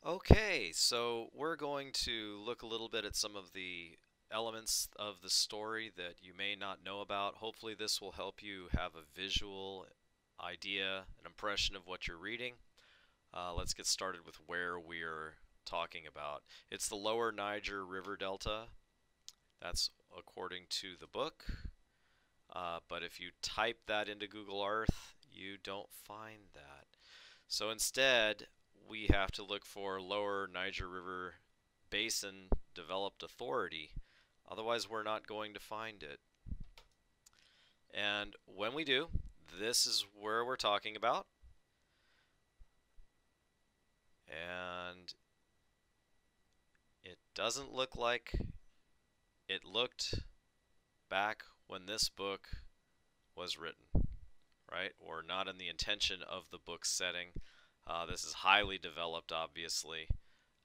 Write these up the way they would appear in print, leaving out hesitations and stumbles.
Okay, so we're going to look a little bit at some of the elements of the story that you may not know about. Hopefully, this will help you have a visual idea, an impression of what you're reading. Let's get started with where we're talking about. It's the lower Niger River Delta. That's according to the book. But if you type that into Google Earth, you don't find that. So instead, we have to look for lower Niger River Basin Developed Authority. Otherwise, we're not going to find it. And when we do, this is where we're talking about. And it doesn't look like it looked back when this book was written, right? Or not in the intention of the book's setting. This is highly developed, obviously,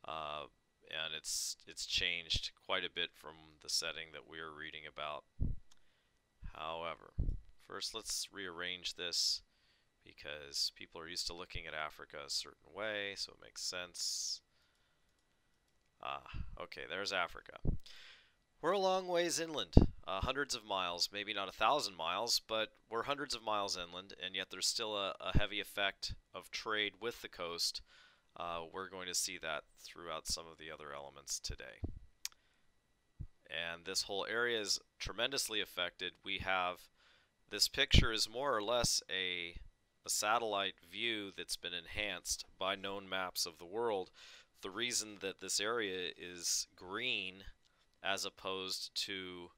uh, and it's changed quite a bit from the setting that we're reading about. However, first let's rearrange this because people are used to looking at Africa a certain way, so it makes sense. Okay, there's Africa. We're a long ways inland, hundreds of miles, maybe not 1,000 miles, but we're hundreds of miles inland, and yet there's still a heavy effect of trade with the coast. We're going to see that throughout some of the other elements today. And this whole area is tremendously affected. We have this picture is more or less a satellite view that's been enhanced by known maps of the world. The reason that this area is green as opposed to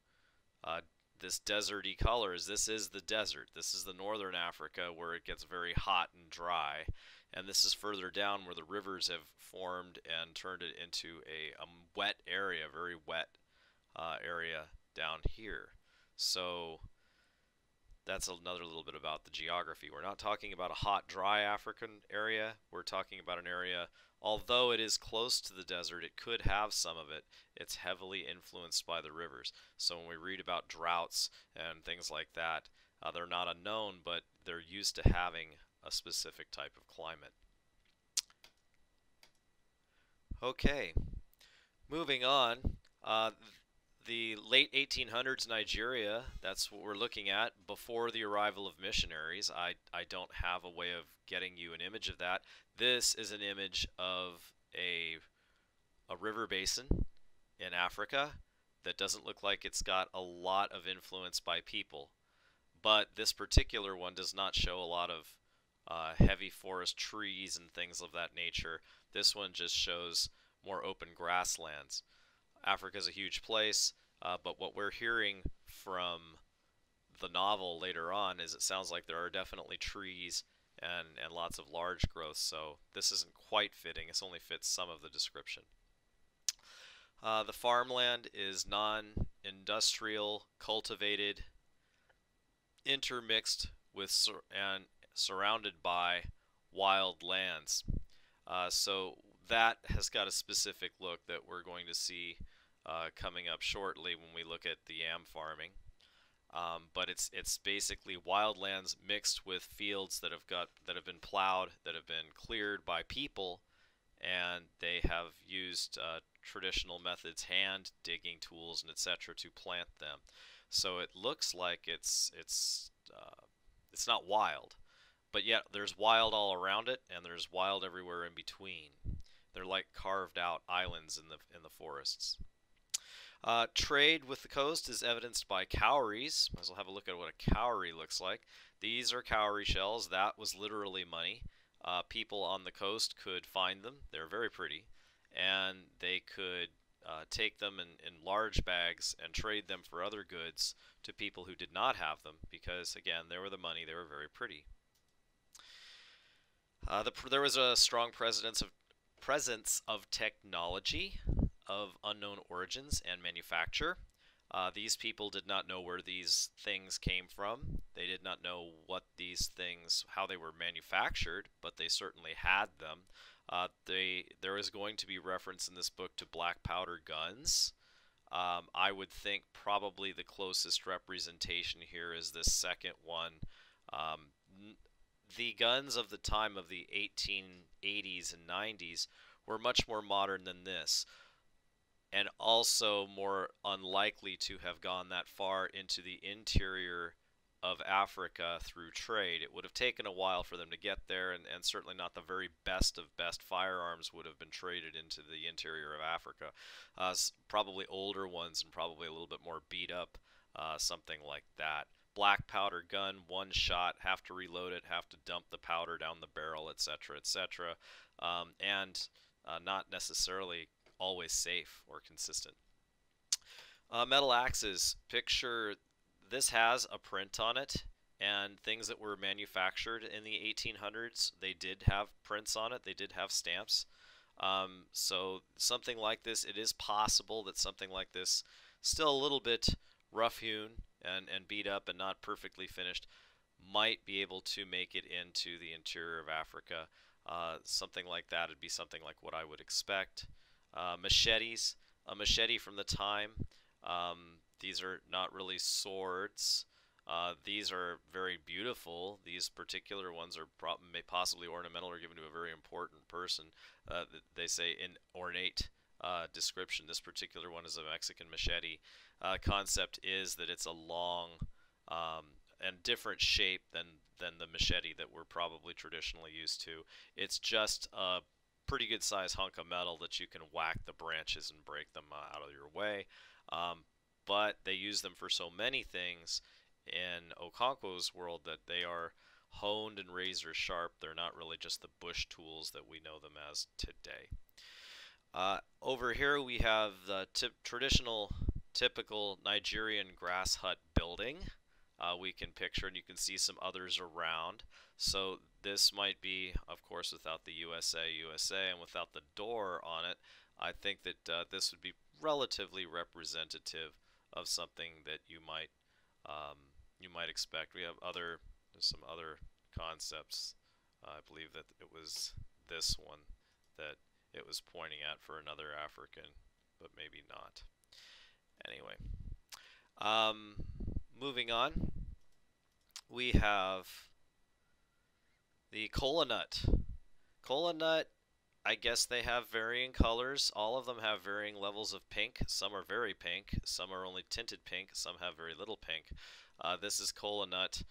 uh, this deserty color is this is the desert. This is the northern Africa where it gets very hot and dry, and this is further down where the rivers have formed and turned it into a wet area, very wet area down here. So that's another little bit about the geography. We're not talking about a hot, dry African area. We're talking about an area, although it is close to the desert, it could have some of it. It's heavily influenced by the rivers. So when we read about droughts and things like that, they're not unknown, but they're used to having a specific type of climate. Okay, moving on. Uh, the late 1800s Nigeria, that's what we're looking at before the arrival of missionaries. I don't have a way of getting you an image of that. This is an image of a river basin in Africa that doesn't look like it's got a lot of influence by people. But this particular one does not show a lot of heavy forest trees and things of that nature. This one just shows more open grasslands. Africa is a huge place, but what we're hearing from the novel later on is it sounds like there are definitely trees and lots of large growth, so this isn't quite fitting. This only fits some of the description. The farmland is non-industrial, cultivated, intermixed with and surrounded by wild lands. So that has got a specific look that we're going to see coming up shortly when we look at the yam farming. But it's basically wildlands mixed with fields that have been plowed, that have been cleared by people, and they have used traditional methods, hand digging tools, and etc. to plant them. So it looks like it's not wild, but yet there's wild all around it, and there's wild everywhere in between. They're like carved out islands in the forests. Trade with the coast is evidenced by cowries. Might as well have a look at what a cowrie looks like. These are cowrie shells. That was literally money. People on the coast could find them. They're very pretty. And they could take them in large bags and trade them for other goods to people who did not have them because, again, they were the money. They were very pretty. There was a strong presence of technology of unknown origins and manufacture. These people did not know where these things came from. They did not know what these things, how they were manufactured, but they certainly had them. There is going to be reference in this book to black powder guns. I would think probably the closest representation here is this second one. The guns of the time of the 1880s and 90s were much more modern than this, and also more unlikely to have gone that far into the interior of Africa through trade. It would have taken a while for them to get there, and certainly not the very best of best firearms would have been traded into the interior of Africa. Probably older ones and probably a little bit more beat up, something like that. Black powder gun, one shot, have to reload it, have to dump the powder down the barrel, etc., etc., and not necessarily always safe or consistent. Metal axes, picture this has a print on it, and things that were manufactured in the 1800s, they did have prints on it, they did have stamps. So something like this, it is possible that something like this, still a little bit rough hewn and beat up and not perfectly finished, might be able to make it into the interior of Africa. Something like that would be something like what I would expect. Machetes, a machete from the time. These are not really swords. These are very beautiful. These particular ones are possibly ornamental or given to a very important person. They say in ornate description. This particular one is a Mexican machete. Concept is that it's a long and different shape than the machete that we're probably traditionally used to. It's just a pretty good size hunk of metal that you can whack the branches and break them out of your way. But they use them for so many things in Okonkwo's world that they are honed and razor sharp. They're not really just the bush tools that we know them as today. Over here we have the traditional, typical Nigerian grass hut building. We can picture, and you can see some others around. So this might be, of course, without the USA, and without the door on it. I think that this would be relatively representative of something that you might expect. We have some other concepts. I believe that it was this one that it was pointing at for another African, but maybe not. Anyway, moving on, we have the kola nut. Kola nut, I guess they have varying colors. All of them have varying levels of pink. Some are very pink, some are only tinted pink, some have very little pink. This is kola nut.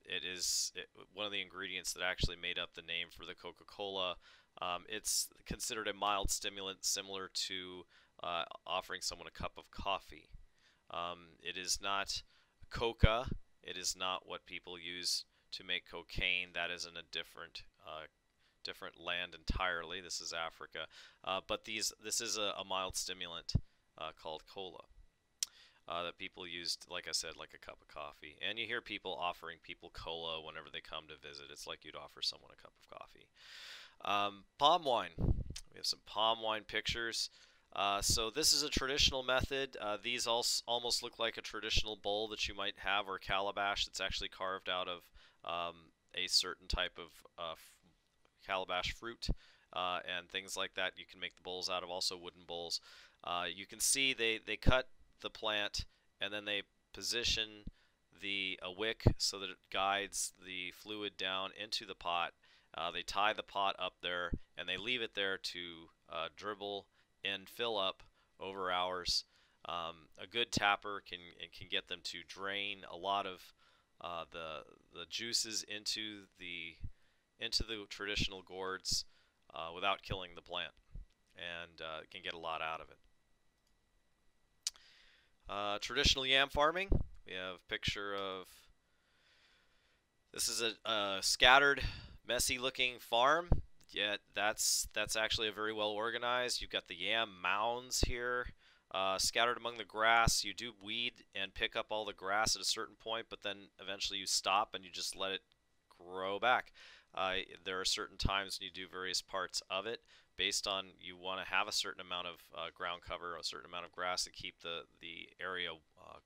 It is one of the ingredients that actually made up the name for the Coca-Cola. It's considered a mild stimulant, similar to offering someone a cup of coffee. It is not coca. It is not what people use to make cocaine. That is in a different land entirely. This is Africa. But this is a mild stimulant called cola that people used, like I said, like a cup of coffee. And you hear people offering people cola whenever they come to visit. It's like you'd offer someone a cup of coffee. Palm wine. We have some palm wine pictures. So this is a traditional method. These almost look like a traditional bowl that you might have, or calabash that's actually carved out of a certain type of calabash fruit and things like that. You can make the bowls out of, also wooden bowls. You can see they cut the plant and then they position a wick so that it guides the fluid down into the pot. They tie the pot up there and they leave it there to dribble and fill up over hours. A good tapper can get them to drain a lot of the juices into the traditional gourds without killing the plant, and can get a lot out of it. Traditional yam farming. We have a picture of, this is a scattered, messy looking farm, yet that's actually a very well organized. You've got the yam mounds here scattered among the grass. You do weed and pick up all the grass at a certain point, but then eventually you stop and you just let it grow back. There are certain times when you do various parts of it based on, you want to have a certain amount of ground cover, a certain amount of grass to keep the area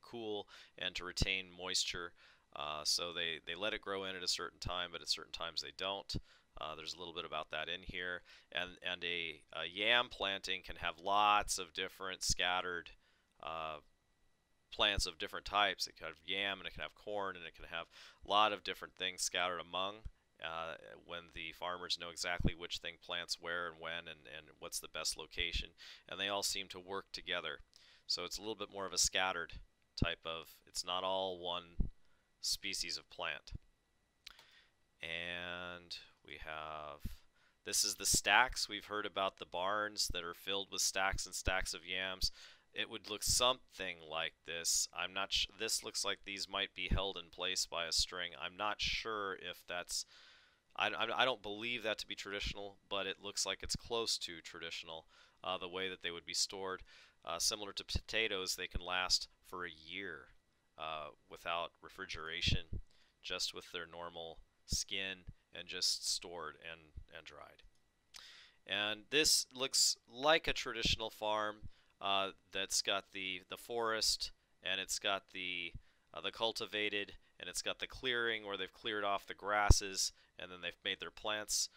cool and to retain moisture. So they let it grow in at a certain time, but at certain times they don't. There's a little bit about that in here. And a yam planting can have lots of different scattered plants of different types. It can have yam, and it can have corn, and it can have a lot of different things scattered among. when the farmers know exactly which thing plants where and when and what's the best location, and they all seem to work together. So it's a little bit more of a scattered type of, it's not all one species of plant. And we have, this is the stacks. We've heard about the barns that are filled with stacks and stacks of yams. It would look something like this. I'm not this looks like these might be held in place by a string. I'm not sure if that's, I don't believe that to be traditional, but it looks like it's close to traditional, the way that they would be stored. Similar to potatoes, they can last for a year without refrigeration, just with their normal skin and just stored and dried. And this looks like a traditional farm that's got the forest, and it's got the cultivated, and it's got the clearing where they've cleared off the grasses, and then they've made their plants.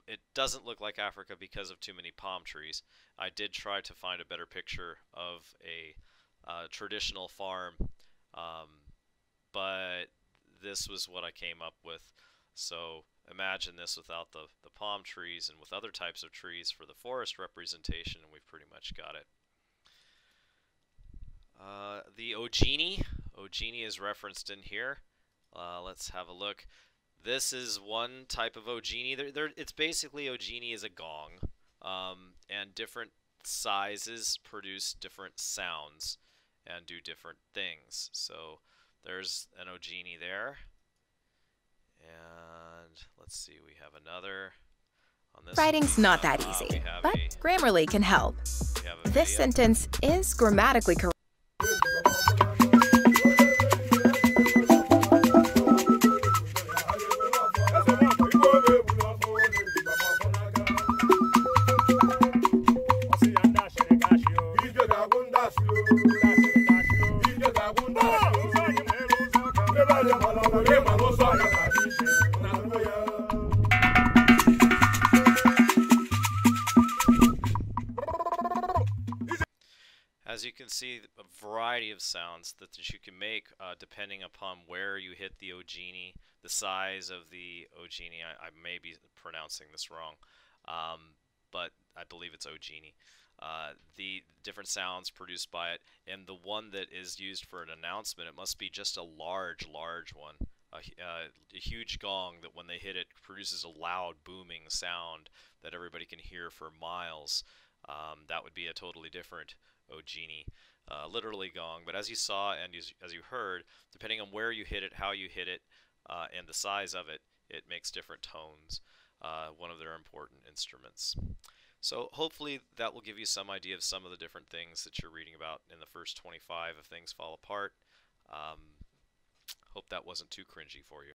It doesn't look like Africa because of too many palm trees. I did try to find a better picture of a traditional farm, but this was what I came up with. So imagine this without the palm trees and with other types of trees for the forest representation, and we've pretty much got it. The ogene is referenced in here. Let's have a look. This is one type of ogene. It's basically, ogene is a gong, and different sizes produce different sounds and do different things. So there's an ogene there. And let's see, we have another. On this Writing's not that easy, but Grammarly can help. This sentence is grammatically correct. As you can see, a variety of sounds that you can make depending upon where you hit the ogene, the size of the ogene. I may be pronouncing this wrong, but I believe it's ogene. The different sounds produced by it, and the one that is used for an announcement, it must be just a large one. A huge gong that when they hit it produces a loud booming sound that everybody can hear for miles. That would be a totally different ogene, literally gong. But as you saw and as you heard, depending on where you hit it, how you hit it, and the size of it, it makes different tones. One of their important instruments. So hopefully that will give you some idea of some of the different things that you're reading about in the first 25 of Things Fall Apart. Hope that wasn't too cringy for you.